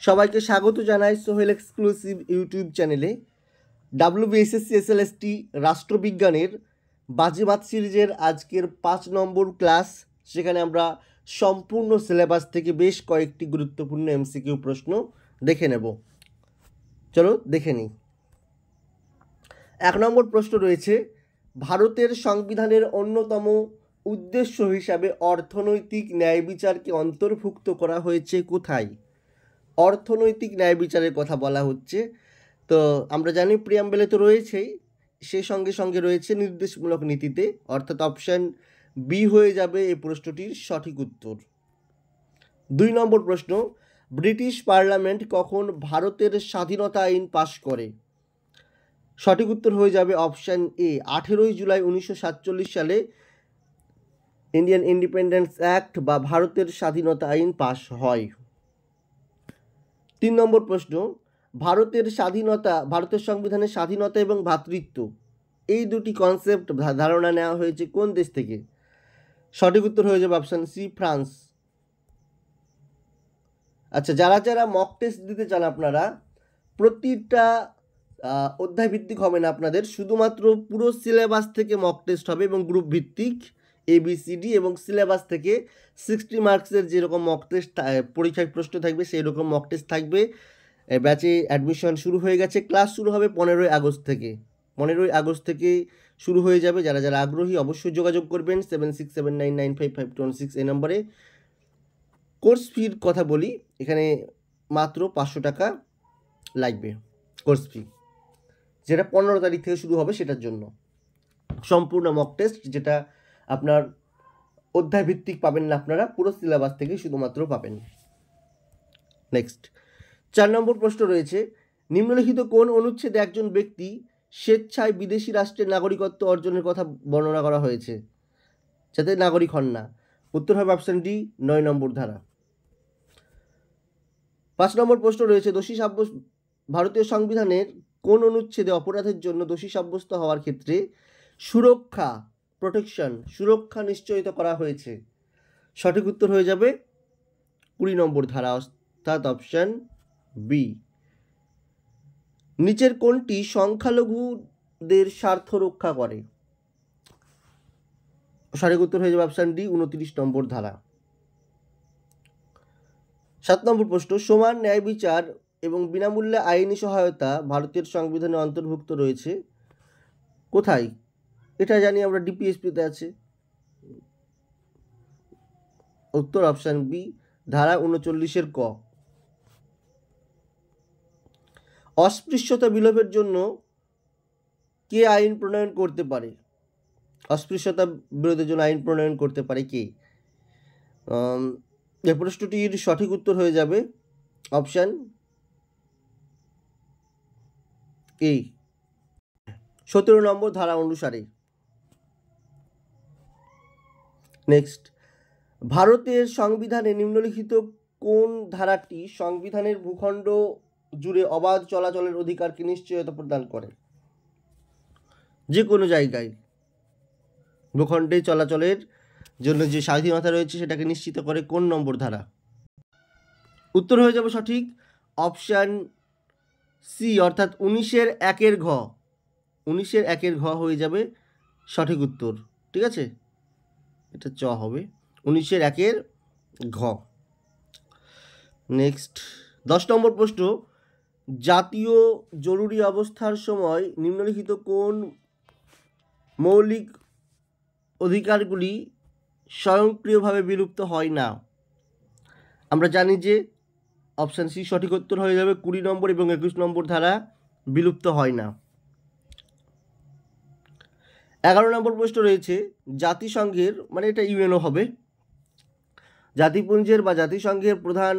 সবাইকে স্বাগত জানাই সোহেল এক্সক্লুসিভ ইউটিউব চ্যানেলে। ডাব্লিউবিএসএসসি এসএলএসটি রাষ্ট্রবিজ্ঞানের বাজিমাত সিরিজের আজকের 5 নম্বর ক্লাস। সেখানে আমরা সম্পূর্ণ সিলেবাস থেকে বেশ কয়েকটি গুরুত্বপূর্ণ এমসিকিউ প্রশ্ন দেখে নেব। চলো দেখে নিই। 1 নম্বর প্রশ্ন রয়েছে, ভারতের সংবিধানের অন্যতম উদ্দেশ্য হিসাবে অর্থনৈতিক ন্যায় বিচারকে অন্তর্ভুক্ত করা হয়েছে কোথায়? অর্থনৈতিক ন্যায় বিচারের কথা বলা হচ্ছে। তো আমরা জানি প্রিয়াম্বেলে তো রয়েছেই, সেই সঙ্গে সঙ্গে রয়েছে নির্দেশমূলক নীতিতে, অর্থাৎ অপশান বি হয়ে যাবে এই প্রশ্নটির সঠিক উত্তর। 2 নম্বর প্রশ্ন, ব্রিটিশ পার্লামেন্ট কখন ভারতের স্বাধীনতা আইন পাশ করে? সঠিক উত্তর হয়ে যাবে অপশান এ, 18 জুলাই 1947 সালে ইন্ডিয়ান ইন্ডিপেন্ডেন্স অ্যাক্ট বা ভারতের স্বাধীনতা আইন পাশ হয়। 3 নম্বর প্রশ্ন, ভারতের সংবিধানের স্বাধীনতা এবং ভ্রাতৃত্ব এই দুটি কনসেপ্ট ধারণা নেওয়া হয়েছে কোন দেশ থেকে? সঠিক উত্তর হয়ে যাবে অপশান সি, ফ্রান্স। আচ্ছা, যারা যারা মক টেস্ট দিতে চান আপনারা, প্রতিটা অধ্যায় ভিত্তিক হবে না আপনাদের, শুধুমাত্র পুরো সিলেবাস থেকে মক টেস্ট হবে এবং গ্রুপ ভিত্তিক ABCD এবং সিলেবাস থেকে 60 মার্কসের যেরকম মক টেস্ট পরীক্ষায় প্রশ্ন থাকবে সেই রকম মক টেস্ট থাকবে। ব্যাচে অ্যাডমিশন শুরু হয়ে গেছে, ক্লাস শুরু হবে 15ই আগস্ট থেকে। 15ই আগস্ট থেকে শুরু হয়ে যাবে। যারা যারা আগ্রহী অবশ্যই যোগাযোগ করবেন 7679955216 এই নম্বরে। কোর্স ফির কথা বলি, এখানে মাত্র 500 টাকা লাগবে কোর্স ফি, যেটা 15 তারিখ থেকে শুরু হবে সেটার জন্য। সম্পূর্ণ মক টেস্ট যেটা আপনার অধ্যায় ভিত্তিক পাবেন না, আপনারা পুরো সিলেবাস থেকে শুধুমাত্র পাবেন। নেক্সট 4 নম্বর প্রশ্ন রয়েছে, নিম্নলিখিত কোন অনুচ্ছেদে একজন ব্যক্তি স্বেচ্ছায় বিদেশি রাষ্ট্রের নাগরিকত্ব অর্জনের কথা বর্ণনা করা হয়েছে যাতে নাগরিক হন না? উত্তর হবে অপশন ডি, 9 নম্বর ধারা। 5 নম্বর প্রশ্ন রয়েছে, ভারতীয় সংবিধানের কোন অনুচ্ছেদে অপরাধের জন্য দোষী সাব্যস্ত হওয়ার ক্ষেত্রে সুরক্ষা নিশ্চয়িত করা হয়েছে? সঠিক উত্তর হয়ে যাবে 20 নম্বর ধারা, অর্থাৎ অপশন বি। নিচের কোনটি সংখ্যালঘুদের স্বার্থ রক্ষা করে? সঠিক উত্তর হয়ে যাবে অপশন ডি, 29 নম্বর ধারা। 7 নম্বর প্রশ্ন, সমান ন্যায় বিচার এবং বিনামূল্যে আইনি সহায়তা ভারতের সংবিধানে অন্তর্ভুক্ত রয়েছে কোথায়? এটা জানি আমরা, DPSP-তে আছে। উত্তর অপশন বি, ধারা 39-এর ক। অস্পৃশ্যতা বিলোপের জন্য কে আইন প্রণয়ন করতে পারে? অস্পৃশ্যতা বিরোধের জন্য আইন প্রণয়ন করতে পারে কে? এই প্রশ্নটির সঠিক উত্তর হয়ে যাবে অপশন এ, 17 নম্বর ধারা অনুসারে। নেক্সট, ভারতের সংবিধানে নিম্নলিখিত কোন ধারাটি সংবিধানের ভূখণ্ড জুড়ে অবাধ চলাচলের অধিকারকে নিশ্চয়তা প্রদান করে? যে কোনো জায়গায় ভূখণ্ডে চলাচলের জন্য যে স্বাধীনতা রয়েছে সেটাকে নিশ্চিত করে কোন নম্বর ধারা? উত্তর হয়ে যাবে সঠিক অপশান সি, অর্থাৎ 19-এর 1-এর ঘ। 19-এর 1-এর ঘ হয়ে যাবে সঠিক উত্তর। ঠিক আছে, এটা চ হবে, 19-এর 1-এর ঘ। নেক্সট 10 নম্বর প্রশ্ন, জাতীয় জরুরি অবস্থার সময় নিম্নলিখিত কোন মৌলিক অধিকারগুলি স্বয়ংক্রিয়ভাবে বিলুপ্ত হয় না? আমরা জানি যে অপশান সি সঠিক উত্তর হয়ে যাবে, 20 নম্বর এবং 21 নম্বর ধারা বিলুপ্ত হয় না। 11 নম্বর প্রশ্ন রয়েছে, জাতিসংঘের, মানে এটা ইউএনও হবে, জাতিপুঞ্জের বা জাতিসংঘের প্রধান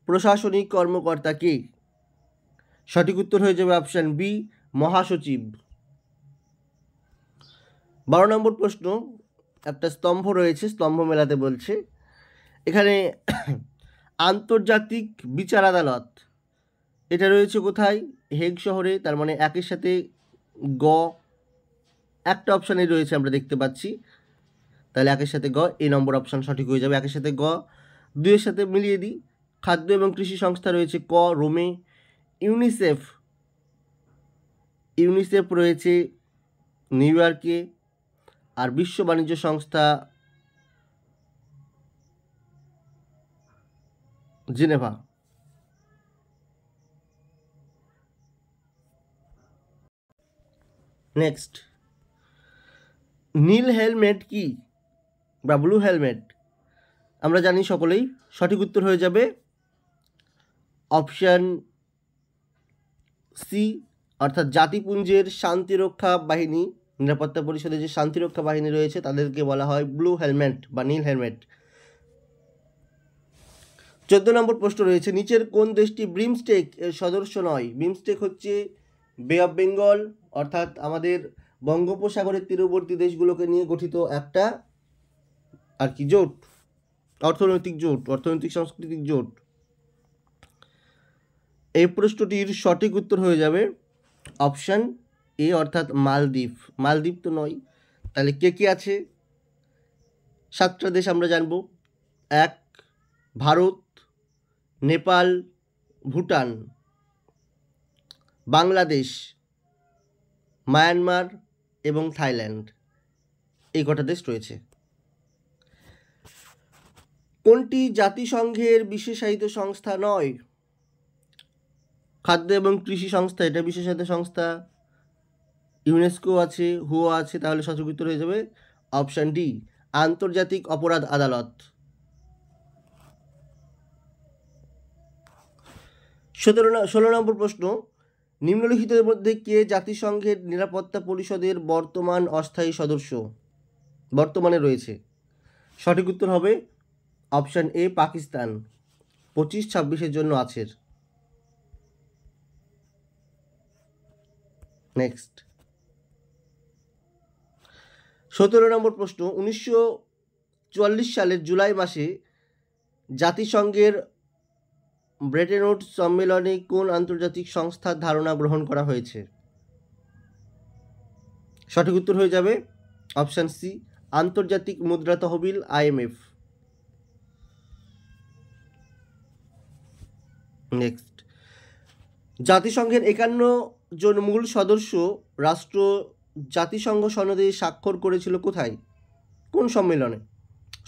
প্রশাসনিক কর্মকর্তা কে? সঠিক উত্তর হয়ে যাবে অপশান বি, মহাসচিব। 12 নম্বর প্রশ্ন, একটা স্তম্ভ রয়েছে, স্তম্ভ মেলাতে বলছে। এখানে আন্তর্জাতিক বিচার আদালত এটা রয়েছে কোথায়? হেগ শহরে। তার মানে 1-এর সাথে গ, একটা অপশানে রয়েছে আমরা দেখতে পাচ্ছি, তাহলে 1-এর সাথে গ, এই নম্বর অপশান সঠিক হয়ে যাবে। 1-এর সাথে গ, 2-এর সাথে মিলিয়ে দিই, খাদ্য এবং কৃষি সংস্থা রয়েছে ক রোমে। ইউনিসেফ রয়েছে নিউ ইয়র্কে। আর বিশ্ব বাণিজ্য সংস্থা জেনেভা। নেক্সট, নীল হেলমেট কি বা ব্লু হেলমেট? আমরা জানি সকলেই, সঠিক উত্তর হয়ে যাবে অপশান সি, অর্থাৎ জাতিপুঞ্জের শান্তিরক্ষা বাহিনী, নিরাপত্তা পরিষদের যে শান্তিরক্ষা বাহিনী রয়েছে তাদেরকে বলা হয় ব্লু হেলমেট বা নীল হেলমেট। 14 নম্বর প্রশ্ন রয়েছে, নিচের কোন দেশটি বিমস্টেক এর সদস্য নয়? বিমস্টেক হচ্ছে বে অফ বেঙ্গল, অর্থাৎ আমাদের বঙ্গোপসাগরের তীরবর্তী দেশগুলোকে নিয়ে গঠিত একটা আর কি জোট, অর্থনৈতিক সাংস্কৃতিক জোট। এই প্রশ্নটির সঠিক উত্তর হয়ে যাবে অপশান এ, অর্থাৎ মালদ্বীপ। মালদ্বীপ তো নয়, তাহলে কে কে আছে? 7টা দেশ আমরা জানব। 1 ভারত, নেপাল, ভুটান, বাংলাদেশ, মায়ানমার এবং থাইল্যান্ড, এই কটা দেশ রয়েছে। কোনটি জাতিসংঘের বিশেষায়িত সংস্থা নয়? খাদ্য এবং কৃষি সংস্থা, এটা বিশেষায়িত সংস্থা। ইউনেস্কো আছে, হুও আছে, তাহলে সঠিক উত্তর হয়ে যাবে অপশান ডি, আন্তর্জাতিক অপরাধ আদালত। 16 নম্বর প্রশ্ন, নিম্নলিখিতের মধ্যে কে জাতিসংঘের নিরাপত্তা পরিষদের বর্তমান অস্থায়ী সদস্য, বর্তমানে রয়েছে? সঠিক উত্তর হবে অপশান এ, পাকিস্তান। 25-26 জন্য আছে। নেক্সট, 17 নম্বর প্রশ্ন, 1944 সালের জুলাই মাসে জাতিসংঘের ব্রেটন উডস সম্মেলনে কোন আন্তর্জাতিক সংস্থার ধারণা গ্রহণ করা হয়েছে? সঠিক উত্তর হয়ে যাবে অপশান সি, আন্তর্জাতিক মুদ্রা তহবিল, IMF। নেক্সট, জাতিসংঘের 51 জন মূল সদস্য রাষ্ট্র জাতিসংঘ সনদে স্বাক্ষর করেছিল কোথায়, কোন সম্মেলনে?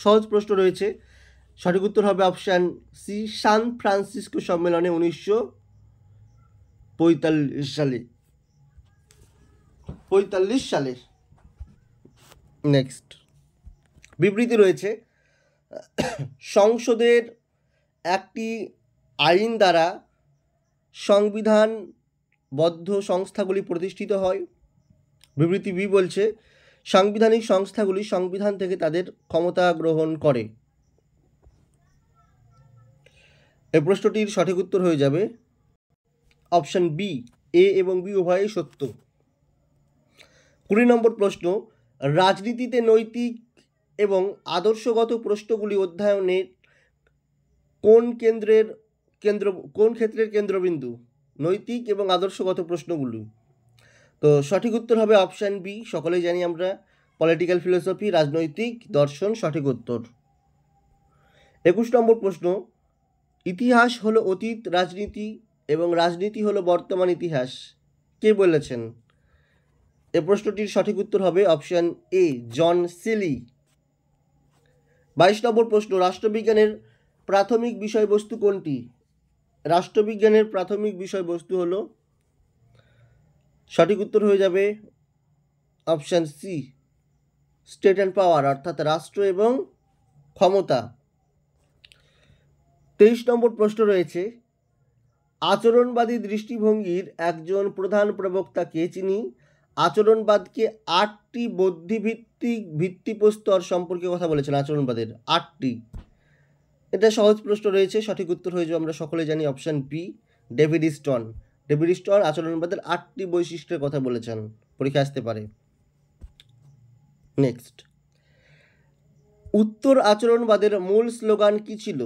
সহজ প্রশ্ন রয়েছে, সঠিক উত্তর হবে অপশান সি, সান ফ্রান্সিসকো সম্মেলনে 1945 সালে। নেক্সট, বিবৃতি রয়েছে, সংসদের একটি আইন দ্বারা সংবিধানবদ্ধ সংস্থাগুলি প্রতিষ্ঠিত হয়। বিবৃতি বি বলছে, সাংবিধানিক সংস্থাগুলি সংবিধান থেকে তাদের ক্ষমতা গ্রহণ করে। এই প্রশ্নটির সঠিক উত্তর হয়ে যাবে অপশান বি, এ এবং বি উভয়ই সত্য। 20 নম্বর প্রশ্ন, রাজনীতিতে নৈতিক এবং আদর্শগত প্রশ্নগুলি অধ্যয়নের কোন ক্ষেত্রের কেন্দ্রবিন্দু? নৈতিক এবং আদর্শগত প্রশ্নগুলি। তো সঠিক উত্তর হবে অপশান বি, সকলেই জানি আমরা, পলিটিক্যাল ফিলোসফি, রাজনৈতিক দর্শন সঠিক উত্তর। 21 নম্বর প্রশ্ন, ইতিহাস হলো অতীত রাজনীতি এবং রাজনীতি হলো বর্তমান ইতিহাস, কে বলেছেন? এই প্রশ্নটির সঠিক উত্তর হবে অপশান এ, জন সিলি। 22 নম্বর প্রশ্ন, রাষ্ট্রবিজ্ঞানের প্রাথমিক বিষয়বস্তু কোনটি? রাষ্ট্রবিজ্ঞানের প্রাথমিক বিষয়বস্তু হলো, সঠিক উত্তর হয়ে যাবে option C, state and power, অর্থাৎ রাষ্ট্র এবং ক্ষমতা। 23 নম্বর প্রশ্ন রয়েছে, আচরণবাদী দৃষ্টিভঙ্গির একজন প্রধান প্রবক্তাকে চিনি আচরণবাদকে 8টি বুদ্ধিভিত্তিক ভিত্তিপ্রস্তর সম্পর্কে কথা বলেছেন। আচরণবাদের 8টি, এটা সহজ প্রশ্ন রয়েছে, সঠিক উত্তর হয়ে যাবে আমরা সকলে জানি অপশান বি, ডেভিড স্টন। আচরণবাদের 8টি বৈশিষ্ট্যের কথা বলেছেন, পরীক্ষা আসতে পারে। নেক্সট, উত্তর আচরণবাদের মূল স্লোগান কি ছিল?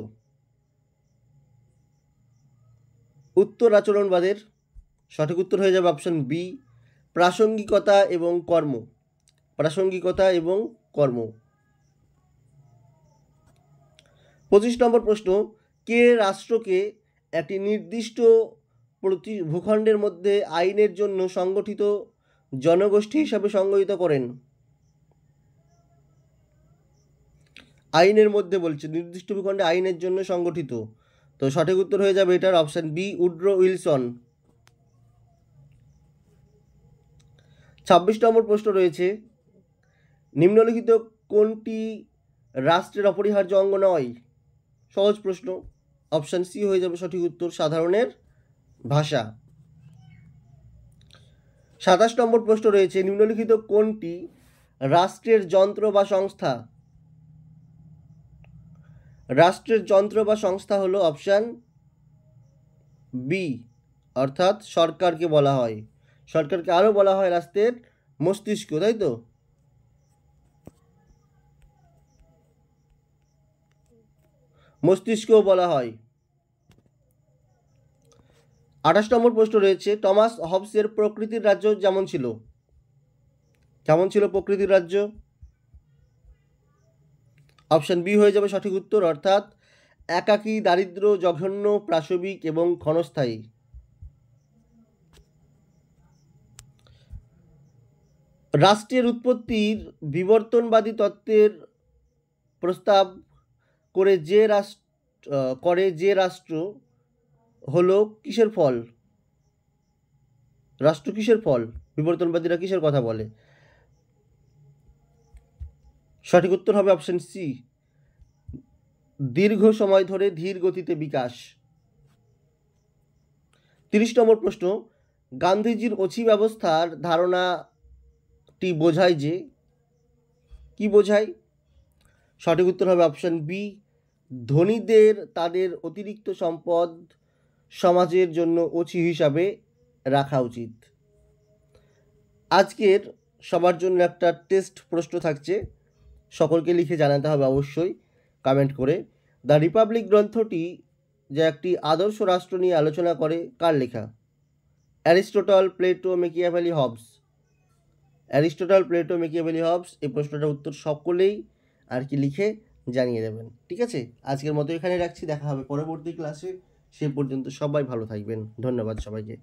উত্তর আচরণবাদের সঠিক উত্তর হয়ে যাবে অপশান বি, প্রাসঙ্গিকতা এবং কর্ম। 25 নম্বর প্রশ্ন, কে রাষ্ট্রকে একটি নির্দিষ্ট ভূখণ্ডের মধ্যে আইনের জন্য সংগঠিত জনগোষ্ঠী হিসাবে সংজ্ঞায়িত করেন? আইনের মধ্যে বলছে, নির্দিষ্ট ভূখণ্ডে আইনের জন্য সংগঠিত। তো সঠিক উত্তর হয়ে যাবে এটার অপশন বি, উড্রো উইলসন। 26 নম্বর প্রশ্ন রয়েছে, নিম্নলিখিত কোনটি রাষ্ট্রের অপরিহার্য অঙ্গ নয়? সহজ প্রশ্ন, অপশন সি হয়ে যাবে সঠিক উত্তর, সাধারণের ভাষা। 27 নম্বর প্রশ্ন রয়েছে, নিম্নলিখিত কোনটি রাষ্ট্রের যন্ত্র বা সংস্থা? রাষ্ট্রের যন্ত্র বা সংস্থা হলো অপশন বি, অর্থাৎ সরকারকে বলা হয়। সরকারকে আরও বলা হয় রাষ্ট্রের মস্তিষ্ক, তাই তো? মস্তিষ্কও বলা হয়। 28 নম্বর প্রশ্ন রয়েছে, টমাস হবসের প্রকৃতির রাজ্য যেমন ছিল? কেমন ছিল প্রকৃতির রাজ্য? অপশন বি হয়ে যাবে সঠিক উত্তর, অর্থাৎ একাকী, দারিদ্র, জঘন্য, পাশবিক এবং ক্ষণস্থায়ী। রাষ্ট্রের উৎপত্তির বিবর্তনবাদী তত্ত্বের প্রস্তাব করে যে রাষ্ট্র হলো কিসের ফল? রাষ্ট্র কিসের ফল? বিবর্তনবাদীরা কিসের কথা বলে? সঠিক উত্তর হবে অপশন সি, দীর্ঘ সময় ধরে ধীর গতিতে বিকাশ। 30 নম্বর প্রশ্ন, গান্ধীজির অছি ব্যবস্থার ধারণাটি বোঝায় যে, কি বোঝায়? সঠিক উত্তর হবে অপশন বি, ধনীদের তাদের অতিরিক্ত সম্পদ সমাজের জন্য অছি হিসাবে রাখা উচিত। আজকের সবার জন্য একটা টেস্ট প্রশ্ন থাকছে, সকলকে লিখে জানাতে হবে অবশ্যই কমেন্ট করে। দ্য রিপাবলিক গ্রন্থটি যা একটি আদর্শ রাষ্ট্র নিয়ে আলোচনা করে, কার লেখা? Aristotle, Plato, Machiavelli, Hobbes. Aristotle, Plato, Machiavelli, Hobbes. এই প্রশ্নটার উত্তর সকলেই আর কি লিখে জানিয়ে দেবেন। ঠিক আছে, আজকের মতো এখানে রাখছি, দেখা হবে পরবর্তী ক্লাসে। সে পর্যন্ত সবাই ভালো থাকবেন, ধন্যবাদ সবাইকে।